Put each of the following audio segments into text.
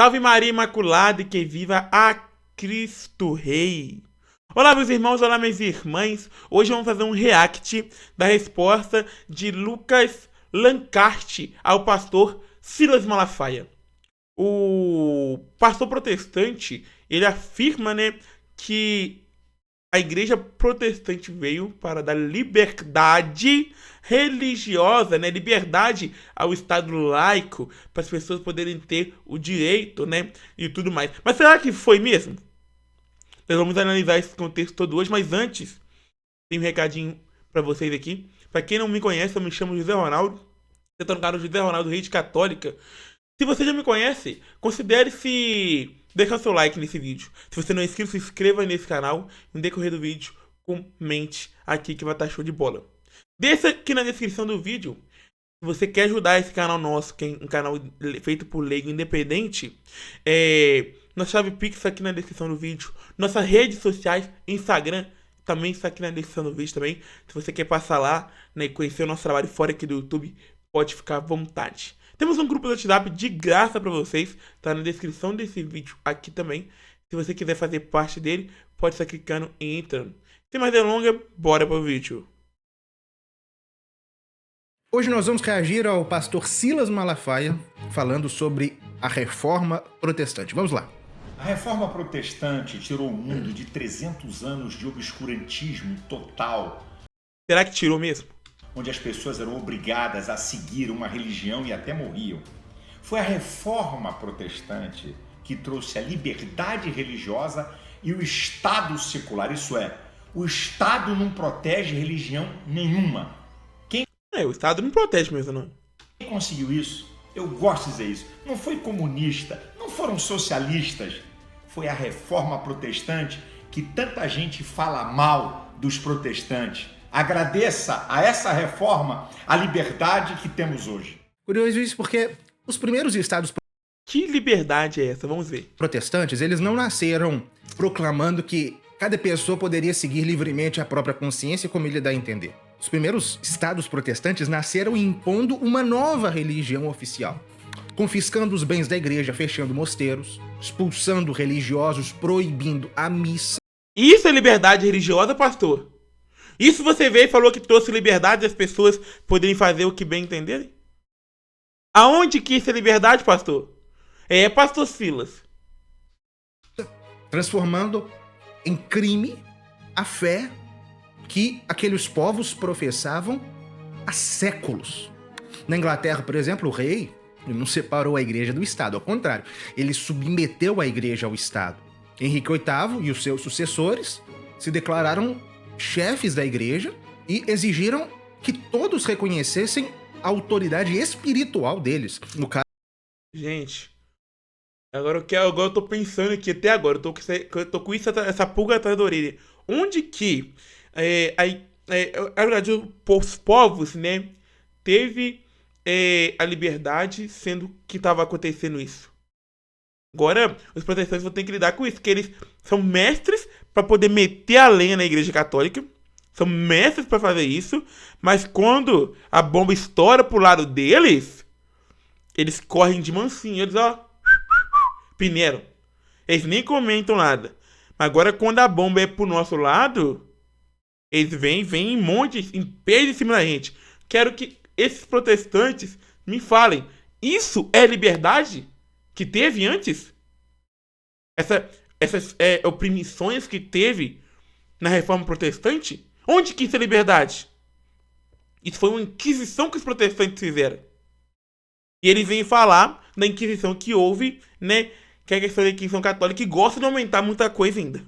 Salve Maria Imaculada e que viva a Cristo Rei! Olá meus irmãos, olá minhas irmãs. Hoje vamos fazer um react da resposta de Lucas Lancarte ao pastor Silas Malafaia. O pastor protestante, ele afirma, que a igreja protestante veio para dar liberdade religiosa, liberdade ao Estado laico, para as pessoas poderem ter o direito, e tudo mais. Mas será que foi mesmo? Nós vamos analisar esse contexto todo hoje, mas antes, tem um recadinho para vocês aqui. Para quem não me conhece, eu me chamo José Ronaldo. Você está no canal José Ronaldo, Rede Católica. Se você já me conhece, considere-se deixar seu like nesse vídeo. Se você não é inscrito, se inscreva nesse canal. No decorrer do vídeo, comente aqui que vai estar show de bola. Deixa aqui na descrição do vídeo, se você quer ajudar esse canal nosso, que é um canal feito por leigo independente, nossa chave Pix aqui na descrição do vídeo. Nossas redes sociais, Instagram, também está aqui na descrição do vídeo também. Se você quer passar lá, e conhecer o nosso trabalho fora aqui do YouTube, pode ficar à vontade. Temos um grupo do WhatsApp de graça para vocês, tá na descrição desse vídeo aqui também. Se você quiser fazer parte dele, pode estar clicando e entrando. Sem mais delongas, bora pro vídeo. Hoje nós vamos reagir ao pastor Silas Malafaia falando sobre a reforma protestante. Vamos lá. A reforma protestante tirou o mundo de 300 anos de obscurantismo total, Será que tirou mesmo? onde as pessoas eram obrigadas a seguir uma religião e até morriam. Foi a reforma protestante que trouxe a liberdade religiosa e o Estado secular, isso é, o Estado não protege religião nenhuma. O Estado não protege mesmo, não. Quem conseguiu isso? Eu gosto de dizer isso. Não foi comunista, não foram socialistas. Foi a reforma protestante que tanta gente fala mal dos protestantes. Agradeça a essa reforma a liberdade que temos hoje. Curioso isso porque os primeiros estados Que liberdade é essa? Vamos ver. protestantes, eles não nasceram proclamando que cada pessoa poderia seguir livremente a própria consciência, como ele dá a entender. Os primeiros estados protestantes nasceram impondo uma nova religião oficial, confiscando os bens da igreja, fechando mosteiros, expulsando religiosos, proibindo a missa. Isso é liberdade religiosa, pastor? Isso você veio e falou que trouxe liberdade das pessoas poderem fazer o que bem entenderem? Aonde que isso é liberdade, pastor? Pastor Silas. Transformando em crime a fé que aqueles povos professavam há séculos. Na Inglaterra, por exemplo, o rei não separou a igreja do Estado, ao contrário, ele submeteu a igreja ao Estado. Henrique VIII e os seus sucessores se declararam chefes da igreja e exigiram que todos reconhecessem a autoridade espiritual deles. No caso, Gente, agora eu tô pensando aqui até agora, eu tô com isso, essa pulga atrás da orelha. Onde que na verdade, os povos, teve a liberdade, sendo que estava acontecendo isso? Agora, os protestantes vão ter que lidar com isso, que eles são mestres para poder meter a lenha na igreja católica, são mestres para fazer isso, mas quando a bomba estoura pro lado deles, eles correm de mansinho, eles pineiram. Eles nem comentam nada. Agora, quando a bomba é pro nosso lado, eles vêm em montes, em peso em cima da gente. Quero que esses protestantes me falem, isso é liberdade que teve antes? Essas opressões que teve na reforma protestante? Onde que isso é liberdade? Isso foi uma inquisição que os protestantes fizeram. E eles vêm falar da inquisição que houve, que é a questão da Inquisição Católica, que gosta de aumentar muita coisa ainda. no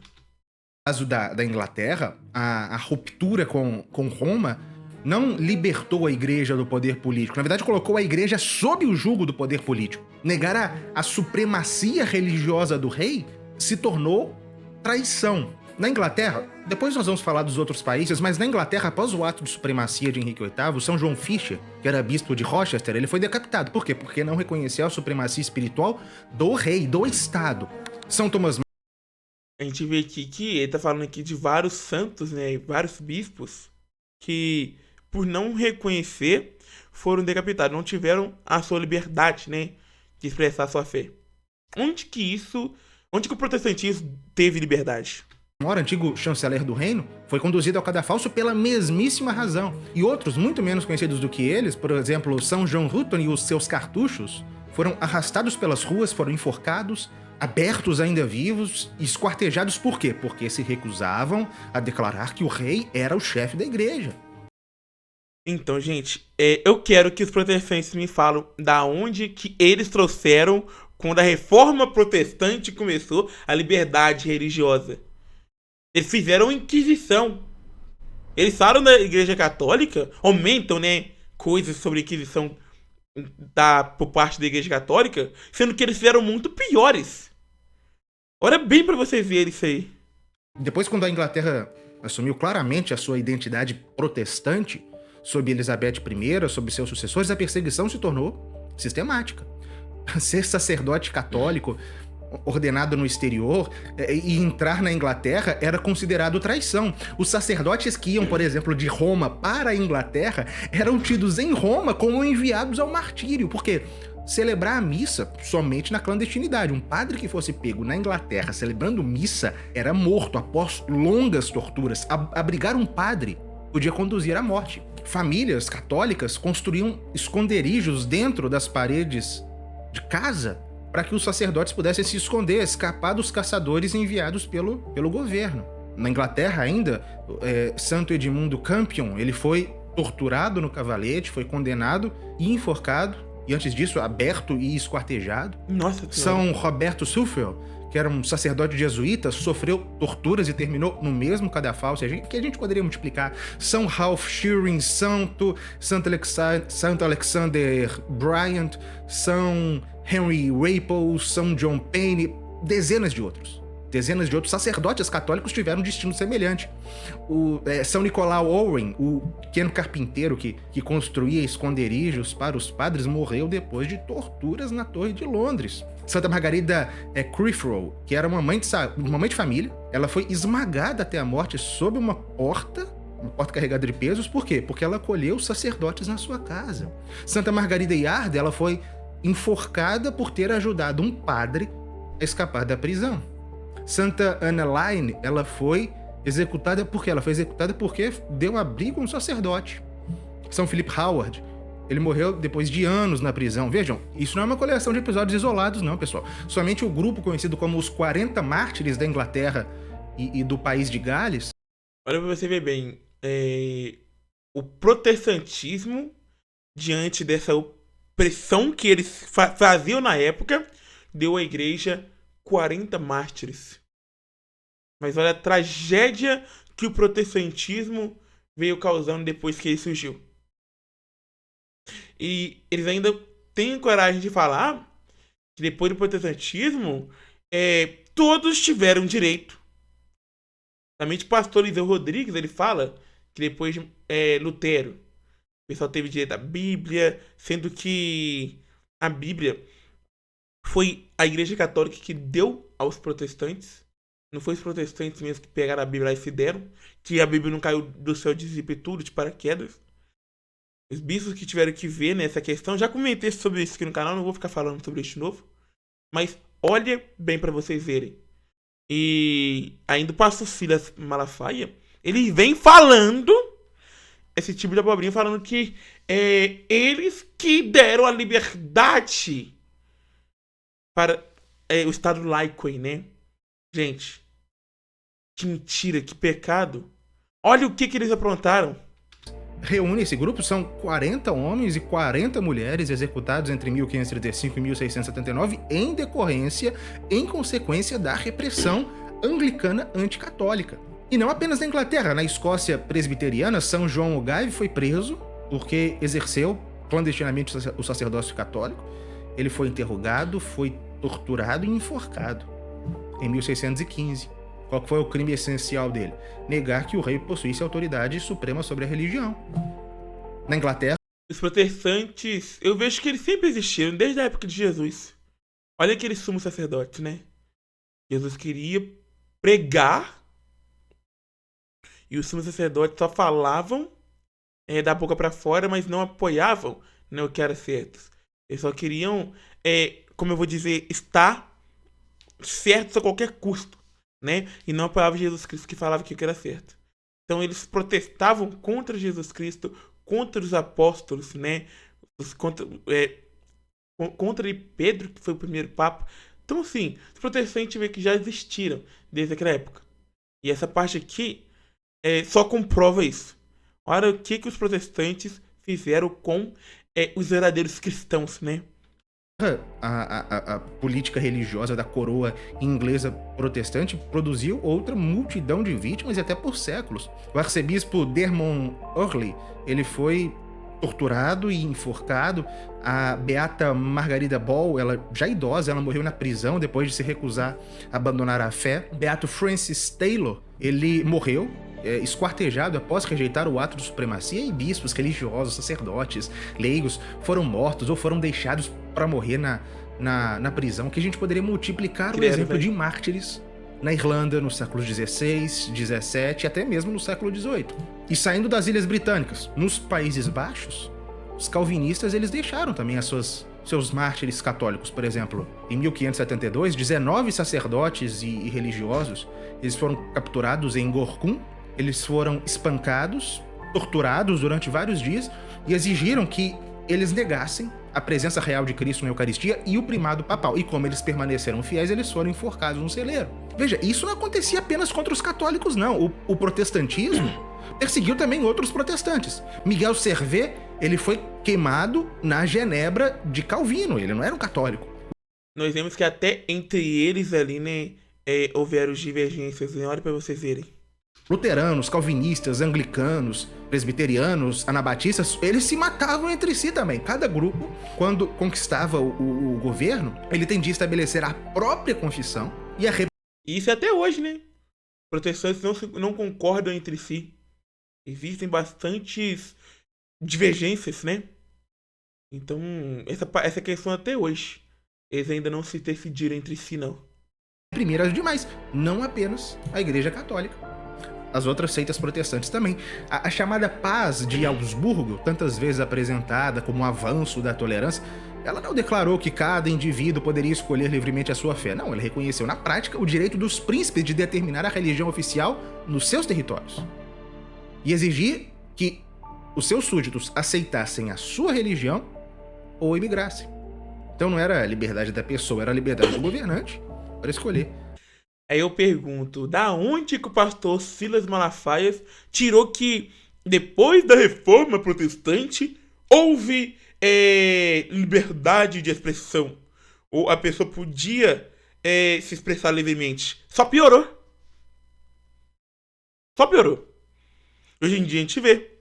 caso da Inglaterra, a ruptura com Roma não libertou a igreja do poder político. Na verdade, colocou a igreja sob o jugo do poder político. Negar a supremacia religiosa do rei se tornou traição. Na Inglaterra, depois nós vamos falar dos outros países, mas na Inglaterra, após o ato de supremacia de Henrique VIII, São João Fisher, que era bispo de Rochester, ele foi decapitado. Por quê? Porque não reconheceu a supremacia espiritual do rei, do Estado. São Tomás A gente vê aqui que ele tá falando aqui de vários santos, vários bispos, que por não reconhecer foram decapitados, não tiveram a sua liberdade, de expressar sua fé. Onde que o protestantismo teve liberdade? O antigo chanceler do reino foi conduzido ao cadafalso pela mesmíssima razão. E outros, muito menos conhecidos do que eles, por exemplo, São João Hutton e os seus cartuchos, foram arrastados pelas ruas, foram enforcados, abertos ainda vivos e esquartejados por quê? Porque se recusavam a declarar que o rei era o chefe da igreja. Então, gente, eu quero que os protestantes me falam da onde que eles trouxeram, quando a reforma protestante começou, a liberdade religiosa. Eles fizeram Inquisição. Eles falam da Igreja Católica, aumentam, né, coisas sobre a Inquisição por parte da Igreja Católica, sendo que eles fizeram muito piores. Olha bem pra vocês verem isso aí. Depois, quando a Inglaterra assumiu claramente a sua identidade protestante, sob Elizabeth I, sob seus sucessores, a perseguição se tornou sistemática. Ser sacerdote católico ordenado no exterior e entrar na Inglaterra era considerado traição. Os sacerdotes que iam, por exemplo, de Roma para a Inglaterra eram tidos em Roma como enviados ao martírio, porque celebrar a missa somente na clandestinidade. Um padre que fosse pego na Inglaterra celebrando missa era morto após longas torturas. Abrigar um padre podia conduzir à morte. Famílias católicas construíam esconderijos dentro das paredes de casa para que os sacerdotes pudessem se esconder, escapar dos caçadores enviados pelo governo. Na Inglaterra ainda, Santo Edmundo Campion, ele foi torturado no cavalete, foi condenado e enforcado, e antes disso aberto e esquartejado. Nossa Senhora. São Roberto Suffield, que era um sacerdote jesuíta, sofreu torturas e terminou no mesmo cadafalso, que a gente poderia multiplicar. São Ralph Shearing, Santo Alexander Bryant, São Henry Rapel, São John Payne, dezenas de outros. Dezenas de outros sacerdotes católicos tiveram um destino semelhante. São Nicolau Owen, o pequeno carpinteiro que construía esconderijos para os padres, morreu depois de torturas na Torre de Londres. Santa Margarida Criffrow, que era uma mãe de família, ela foi esmagada até a morte sob uma porta carregada de pesos. Por quê? Porque ela acolheu os sacerdotes na sua casa. Santa Margarida Yard, ela foi enforcada por ter ajudado um padre a escapar da prisão. Santa Anneline, ela foi executada porque deu abrigo a um sacerdote. São Philip Howard, ele morreu depois de anos na prisão. Vejam, isso não é uma coleção de episódios isolados, não, pessoal. Somente o grupo conhecido como os 40 Mártires da Inglaterra e do país de Gales. Olha pra você ver bem, o protestantismo, diante dessa opressão que eles faziam na época, deu à igreja 40 mártires. Mas olha a tragédia que o protestantismo veio causando depois que ele surgiu. E eles ainda têm coragem de falar que depois do protestantismo, todos tiveram direito. Também o pastor Eliseu Rodrigues, ele fala que depois de Lutero, o pessoal teve direito à Bíblia, sendo que a Bíblia foi a Igreja Católica que deu aos protestantes. Não foi os protestantes mesmo que pegaram a Bíblia e se deram. Que a Bíblia não caiu do céu de tudo, de paraquedas. Os bispos que tiveram que ver nessa questão. Já comentei sobre isso aqui no canal, não vou ficar falando sobre isso de novo. Mas olha bem pra vocês verem. E ainda o pastor Silas Malafaia, ele vem falando esse tipo de abobrinha, falando que eles que deram a liberdade para o Estado laico aí, né? Gente, que mentira, que pecado. Olha o que eles aprontaram. Reúne esse grupo, são 40 homens e 40 mulheres executados entre 1535 e 1679 em consequência da repressão anglicana anticatólica. E não apenas na Inglaterra, na Escócia presbiteriana, São João O'Gave foi preso porque exerceu clandestinamente o sacerdócio católico. Ele foi interrogado, foi torturado e enforcado em 1615. Qual foi o crime essencial dele? Negar que o rei possuísse autoridade suprema sobre a religião. Na Inglaterra, os protestantes, eu vejo que eles sempre existiram, desde a época de Jesus. Olha aquele sumo sacerdote, né? Jesus queria pregar e os sumos sacerdotes só falavam da boca para fora, mas não apoiavam o que era certo. Eles só queriam, como eu vou dizer, estar certos a qualquer custo, né? E não a palavra de Jesus Cristo que falava que era certo. Então eles protestavam contra Jesus Cristo, contra os apóstolos, né? Contra Pedro, que foi o primeiro papa. Então, assim, os protestantes vê que já existiram desde aquela época. E essa parte aqui só comprova isso. Olha o que os protestantes fizeram com os verdadeiros cristãos, né? A política religiosa da coroa inglesa protestante produziu outra multidão de vítimas e até por séculos. O arcebispo Dermot Earley, ele foi torturado e enforcado. A beata Margarida Ball, ela já idosa, ela morreu na prisão depois de se recusar a abandonar a fé. Beato Francis Taylor, ele morreu esquartejado após rejeitar o ato de supremacia, e bispos, religiosos, sacerdotes, leigos foram mortos ou foram deixados para morrer na prisão, que a gente poderia multiplicar o exemplo de mártires na Irlanda no século XVI, XVII e até mesmo no século XVIII. E saindo das Ilhas Britânicas, nos Países Baixos, os calvinistas eles deixaram também seus mártires católicos. Por exemplo, em 1572, 19 sacerdotes e religiosos eles foram capturados em Gorkum. Eles foram espancados, torturados durante vários dias e exigiram que eles negassem a presença real de Cristo na Eucaristia e o primado papal. E como eles permaneceram fiéis, eles foram enforcados no celeiro. Veja, isso não acontecia apenas contra os católicos, não. O protestantismo perseguiu também outros protestantes. Miguel Servet, ele foi queimado na Genebra de Calvino. Ele não era um católico. Nós vemos que até entre eles ali, né, houveram divergências. Olha para vocês verem. Luteranos, calvinistas, anglicanos, presbiterianos, anabatistas, eles se matavam entre si também. Cada grupo, quando conquistava o governo, ele tendia a estabelecer a própria confissão e a... Isso até hoje, né? Protestantes não concordam entre si. Existem bastantes divergências, né? Então, essa questão até hoje. Eles ainda não se decidiram entre si, não. Primeiras demais, não apenas a Igreja Católica. As outras seitas protestantes também. A chamada Paz de Augsburgo, tantas vezes apresentada como um avanço da tolerância, ela não declarou que cada indivíduo poderia escolher livremente a sua fé. Não, ela reconheceu na prática o direito dos príncipes de determinar a religião oficial nos seus territórios. E exigir que os seus súditos aceitassem a sua religião ou emigrassem. Então não era a liberdade da pessoa, era a liberdade do governante para escolher. Aí eu pergunto, da onde que o pastor Silas Malafaia tirou que depois da reforma protestante houve liberdade de expressão? Ou a pessoa podia se expressar livremente? Só piorou. Só piorou. Hoje em dia a gente vê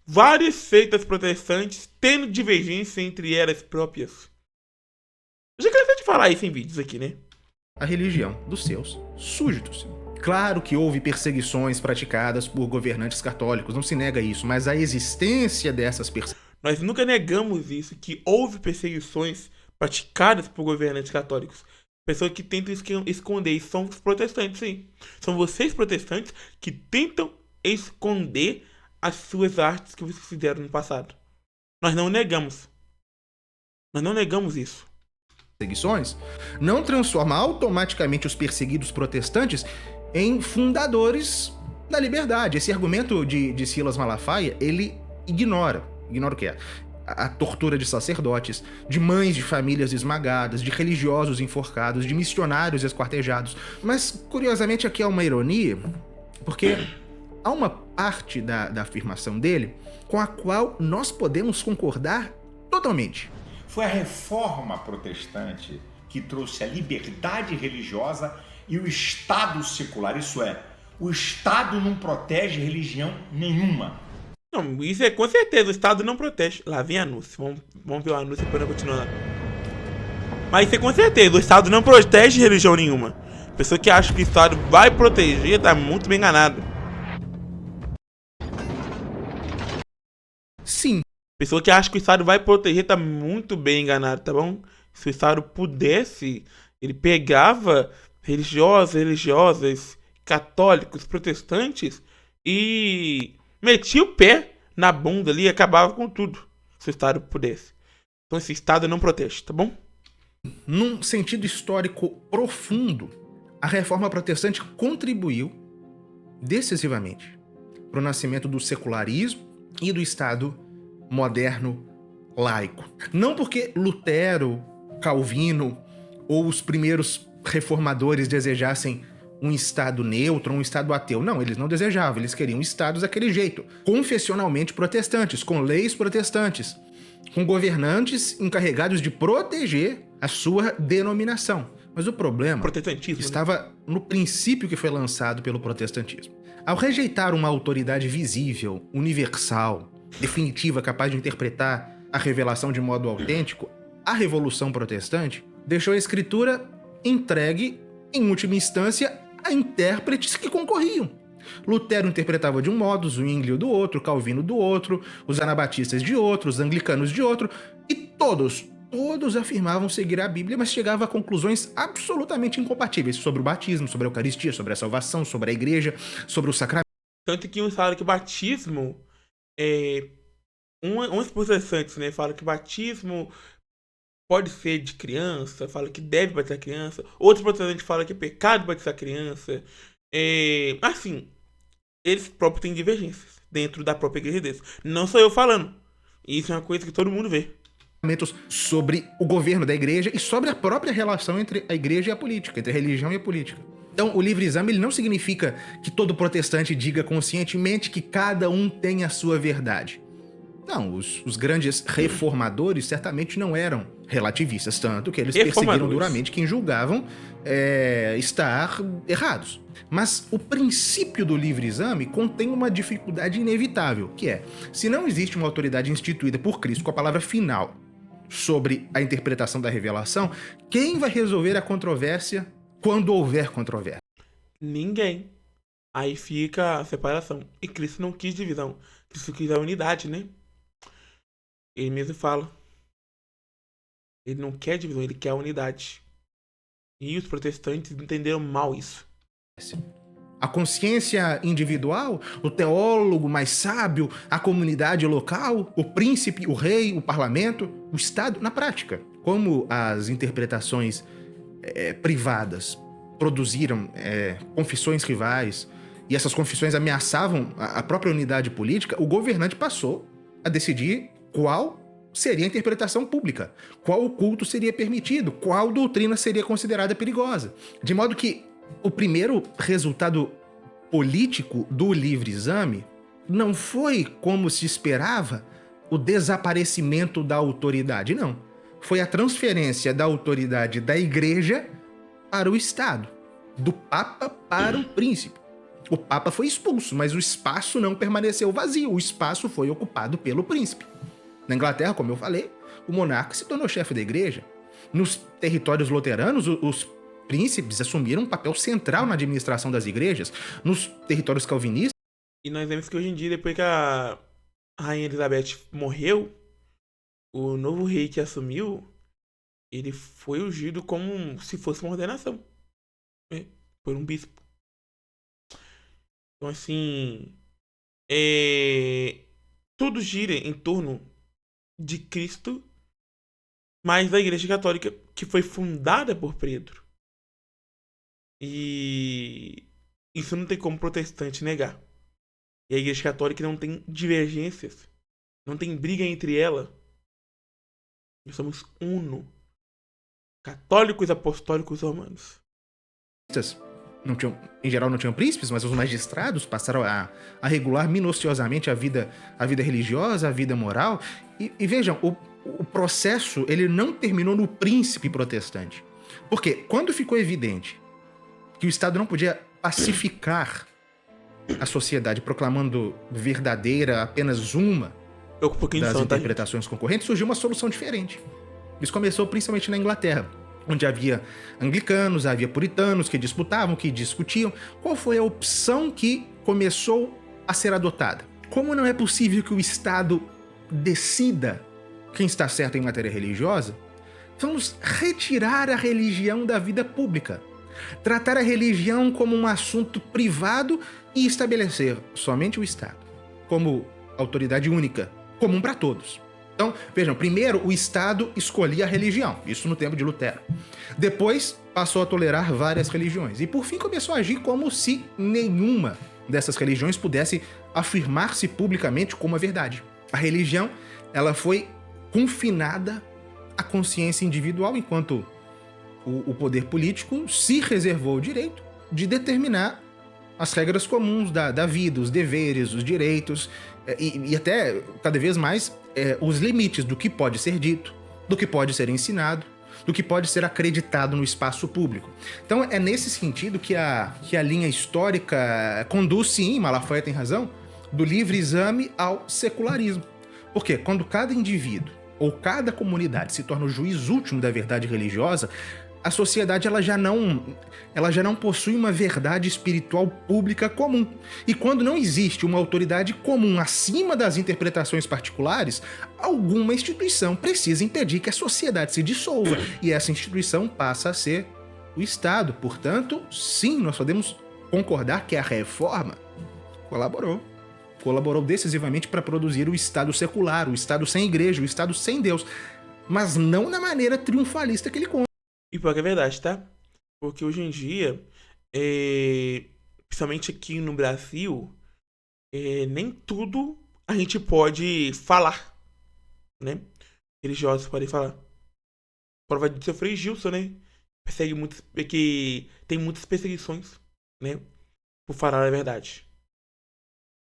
várias seitas protestantes tendo divergência entre elas próprias. Eu já cansei de falar isso em vídeos aqui, né? A religião dos seus súditos. Claro que houve perseguições praticadas por governantes católicos, não se nega isso, mas a existência dessas perseguições... Nós nunca negamos isso, que houve perseguições praticadas por governantes católicos. Pessoas que tentam esconder isso são os protestantes, sim. São vocês protestantes que tentam esconder as suas artes que vocês fizeram no passado. Nós não negamos. Nós não negamos isso. Perseguições não transforma automaticamente os perseguidos protestantes em fundadores da liberdade. Esse argumento de Silas Malafaia, ele ignora o que é a tortura de sacerdotes, de mães de famílias esmagadas, de religiosos enforcados, de missionários esquartejados. Mas, curiosamente, aqui há uma ironia, porque há uma parte da afirmação dele com a qual nós podemos concordar totalmente. Foi a reforma protestante que trouxe a liberdade religiosa e o Estado secular. Isso é, o Estado não protege religião nenhuma. Não, isso é com certeza, o Estado não protege. Lá vem anúncio, vamos ver o anúncio para continuar. Mas isso é com certeza, o Estado não protege religião nenhuma. Pessoa que acha que o Estado vai proteger tá muito bem enganado. Sim. Pessoa que acha que o Estado vai proteger tá muito bem enganado, tá bom? Se o Estado pudesse, ele pegava religiosas, católicos, protestantes e metia o pé na bunda ali e acabava com tudo. Se o Estado pudesse. Então esse Estado não protege, tá bom? Num sentido histórico profundo, a reforma protestante contribuiu decisivamente para o nascimento do secularismo e do Estado moderno laico. Não porque Lutero, Calvino ou os primeiros reformadores desejassem um Estado neutro, um Estado ateu. Não, eles não desejavam, eles queriam estados daquele jeito, confessionalmente protestantes, com leis protestantes, com governantes encarregados de proteger a sua denominação. Mas o problema estava no princípio que foi lançado pelo protestantismo. Ao rejeitar uma autoridade visível, universal, definitiva, capaz de interpretar a revelação de modo autêntico, a Revolução Protestante deixou a Escritura entregue, em última instância, a intérpretes que concorriam. Lutero interpretava de um modo, Zwinglio do outro, Calvino do outro, os anabatistas de outro, os anglicanos de outro, e todos afirmavam seguir a Bíblia, mas chegavam a conclusões absolutamente incompatíveis sobre o batismo, sobre a Eucaristia, sobre a salvação, sobre a igreja, sobre o sacramento. Tanto que uns falam que o batismo é... Uns protestantes, né, falam que o batismo pode ser de criança, falam que deve batizar criança. Outros protestantes falam que é pecado batizar criança. Assim, eles próprios têm divergências dentro da própria igreja deles. Não sou eu falando. Isso é uma coisa que todo mundo vê. Sobre o governo da igreja e sobre a própria relação entre a igreja e a política, entre a religião e a política. Então, o livre exame ele não significa que todo protestante diga conscientemente que cada um tem a sua verdade. Não, os grandes reformadores certamente não eram relativistas, tanto que eles perseguiram duramente quem julgavam estar errados. Mas o princípio do livre exame contém uma dificuldade inevitável, que é, se não existe uma autoridade instituída por Cristo com a palavra final sobre a interpretação da revelação, quem vai resolver a controvérsia quando houver controvérsia? Ninguém. Aí fica a separação. E Cristo não quis divisão. Cristo quis a unidade, né? Ele mesmo fala. Ele não quer divisão, ele quer a unidade. E os protestantes entenderam mal isso. A consciência individual, o teólogo mais sábio, a comunidade local, o príncipe, o rei, o parlamento, o Estado, na prática. Como as interpretações privadas produziram confissões rivais e essas confissões ameaçavam a própria unidade política, o governante passou a decidir qual seria a interpretação pública, qual culto seria permitido, qual doutrina seria considerada perigosa. De modo que o primeiro resultado político do livre exame não foi, como se esperava, o desaparecimento da autoridade, não. Foi a transferência da autoridade da igreja para o Estado, do Papa para o príncipe. O Papa foi expulso, mas o espaço não permaneceu vazio, o espaço foi ocupado pelo príncipe. Na Inglaterra, como eu falei, o monarca se tornou chefe da igreja. Nos territórios luteranos, os príncipes assumiram um papel central na administração das igrejas. Nos territórios calvinistas... E nós vemos que hoje em dia, depois que a Rainha Elizabeth morreu, o novo rei que assumiu, ele foi ungido como se fosse uma ordenação. Por um bispo. Então, assim... tudo gira em torno de Cristo, mas da Igreja Católica, que foi fundada por Pedro. E isso não tem como protestante negar. E a Igreja Católica não tem divergências, não tem briga entre ela. Nós somos uno. Católicos apostólicos romanos. Não tinham, em geral não tinham príncipes, mas os magistrados passaram a regular minuciosamente a vida religiosa, a vida moral. E vejam, o processo ele não terminou no príncipe protestante. Porque quando ficou evidente que o Estado não podia pacificar a sociedade proclamando verdadeira apenas uma das interpretações concorrentes, surgiu uma solução diferente. Isso começou principalmente na Inglaterra, onde havia anglicanos, havia puritanos que disputavam, que discutiam. Qual foi a opção que começou a ser adotada? Como não é possível que o Estado decida quem está certo em matéria religiosa, vamos retirar a religião da vida pública, tratar a religião como um assunto privado e estabelecer somente o Estado como autoridade única, comum para todos. Então, vejam, primeiro o Estado escolhia a religião, isso no tempo de Lutero. Depois passou a tolerar várias religiões e por fim começou a agir como se nenhuma dessas religiões pudesse afirmar-se publicamente como a verdade. A religião, ela foi confinada à consciência individual, enquanto o poder político se reservou o direito de determinar as regras comuns da vida, os deveres, os direitos e até, cada vez mais, os limites do que pode ser dito, do que pode ser ensinado, do que pode ser acreditado no espaço público. Então é nesse sentido que a linha histórica conduz, sim, Malafaia tem razão, do livre exame ao secularismo. Porque quando cada indivíduo ou cada comunidade se torna o juiz último da verdade religiosa, a sociedade ela já não possui uma verdade espiritual pública comum. E quando não existe uma autoridade comum acima das interpretações particulares, alguma instituição precisa impedir que a sociedade se dissolva. E essa instituição passa a ser o Estado. Portanto, sim, nós podemos concordar que a reforma colaborou decisivamente para produzir o Estado secular, o Estado sem igreja, o Estado sem Deus. Mas não na maneira triunfalista que ele conta. E pior que é verdade, tá? Porque hoje em dia, principalmente aqui no Brasil, nem tudo a gente pode falar, né? Religiosos podem falar. Prova disso é o Frei Gilson, né? Persegue muitos, que tem muitas perseguições, né? Por falar a verdade.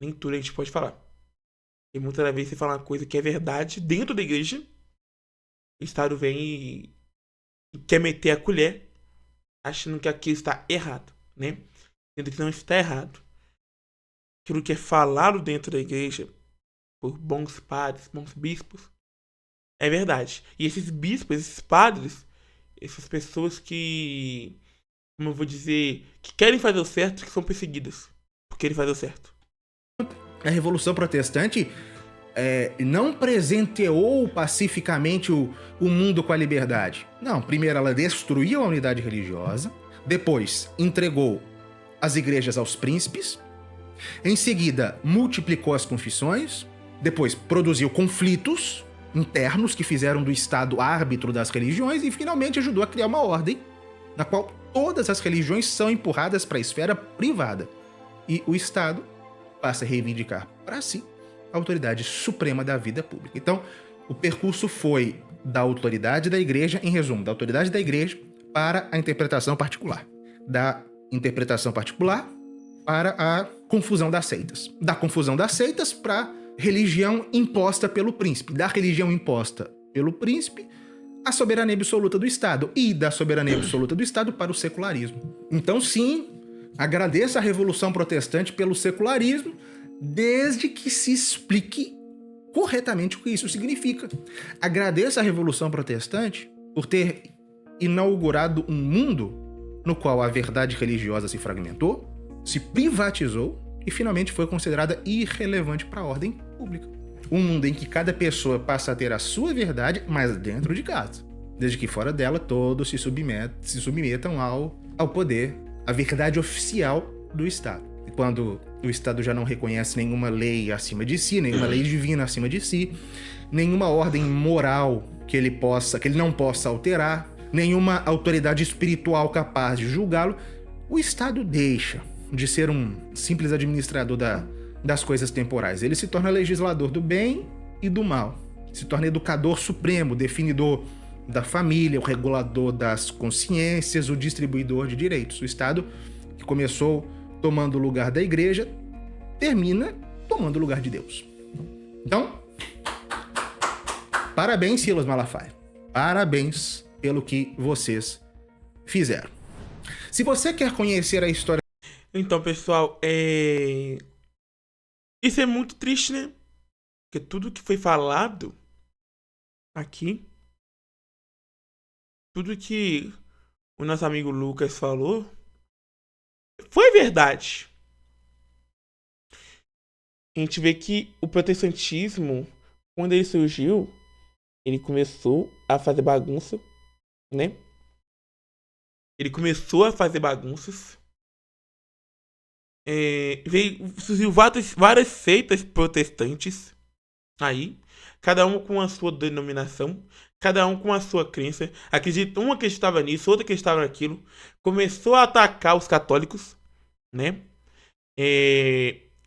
Nem tudo a gente pode falar. E muitas vezes você fala uma coisa que é verdade dentro da igreja, o Estado vem e quer meter a colher, achando que aquilo está errado, né? Sendo que não está errado. Aquilo que é falado dentro da igreja por bons padres, bons bispos, é verdade. E esses bispos, esses padres, essas pessoas que, como eu vou dizer, que querem fazer o certo, que são perseguidas por querem fazer o certo. A Revolução Protestante não presenteou pacificamente o mundo com a liberdade. Não, primeiro ela destruiu a unidade religiosa, depois entregou as igrejas aos príncipes, em seguida multiplicou as confissões, depois produziu conflitos internos que fizeram do Estado árbitro das religiões e finalmente ajudou a criar uma ordem na qual todas as religiões são empurradas para a esfera privada e o Estado passa a reivindicar para si a autoridade suprema da vida pública. Então, o percurso foi da autoridade da igreja, em resumo, da autoridade da igreja para a interpretação particular. Da interpretação particular para a confusão das seitas. Da confusão das seitas para a religião imposta pelo príncipe. Da religião imposta pelo príncipe, a soberania absoluta do Estado. E da soberania absoluta do Estado para o secularismo. Então, sim, agradeço a Revolução Protestante pelo secularismo, desde que se explique corretamente o que isso significa. Agradeço a Revolução Protestante por ter inaugurado um mundo no qual a verdade religiosa se fragmentou, se privatizou e finalmente foi considerada irrelevante para a ordem pública. Um mundo em que cada pessoa passa a ter a sua verdade, mas dentro de casa. Desde que fora dela todos se submetam ao poder, à verdade oficial do Estado. E quando o Estado já não reconhece nenhuma lei acima de si, nenhuma lei divina acima de si, nenhuma ordem moral que ele não possa alterar, nenhuma autoridade espiritual capaz de julgá-lo, o Estado deixa de ser um simples administrador das coisas temporais. Ele se torna legislador do bem e do mal. Se torna educador supremo, definidor da família, o regulador das consciências, o distribuidor de direitos. O Estado, que começou tomando o lugar da igreja, termina tomando o lugar de Deus. Então, parabéns, Silas Malafaia. Parabéns pelo que vocês fizeram. Se você quer conhecer a história... Então, pessoal, isso é muito triste, né? Porque tudo que foi falado aqui, tudo que o nosso amigo Lucas falou, foi verdade. A gente vê que o protestantismo, quando ele surgiu, ele começou a fazer bagunça, né? Ele começou a fazer bagunças. Surgiu várias seitas protestantes, Aí, cada um com a sua denominação, cada um com a sua crença. Um acreditava nisso, outro acreditava naquilo. Começou a atacar os católicos, né?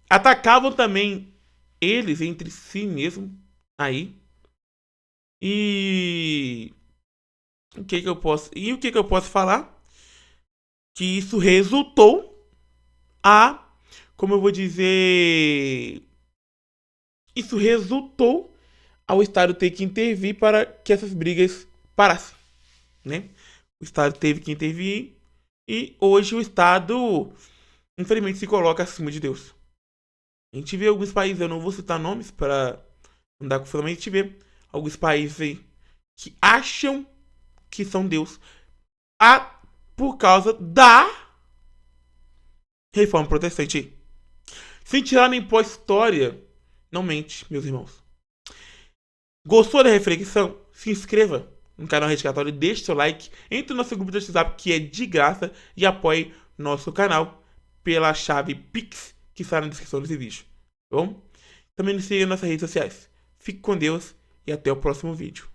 Atacavam também eles entre si mesmo. Aí. E o que que eu posso falar? Que isso resultou como eu vou dizer, isso resultou ao Estado ter que intervir para que essas brigas parassem, né? O Estado teve que intervir e hoje o Estado, infelizmente, se coloca acima de Deus. A gente vê alguns países, eu não vou citar nomes para não dar confusão, mas a gente vê alguns países aí que acham que são Deus por causa da reforma protestante. Sem tirar nem pós história, não mente, meus irmãos. Gostou da reflexão? Se inscreva no canal Rescatório, deixe seu like, entre no nosso grupo do WhatsApp que é de graça e apoie nosso canal pela chave Pix que está na descrição desse vídeo. Tá bom? Também nos siga nas nossas redes sociais. Fique com Deus e até o próximo vídeo.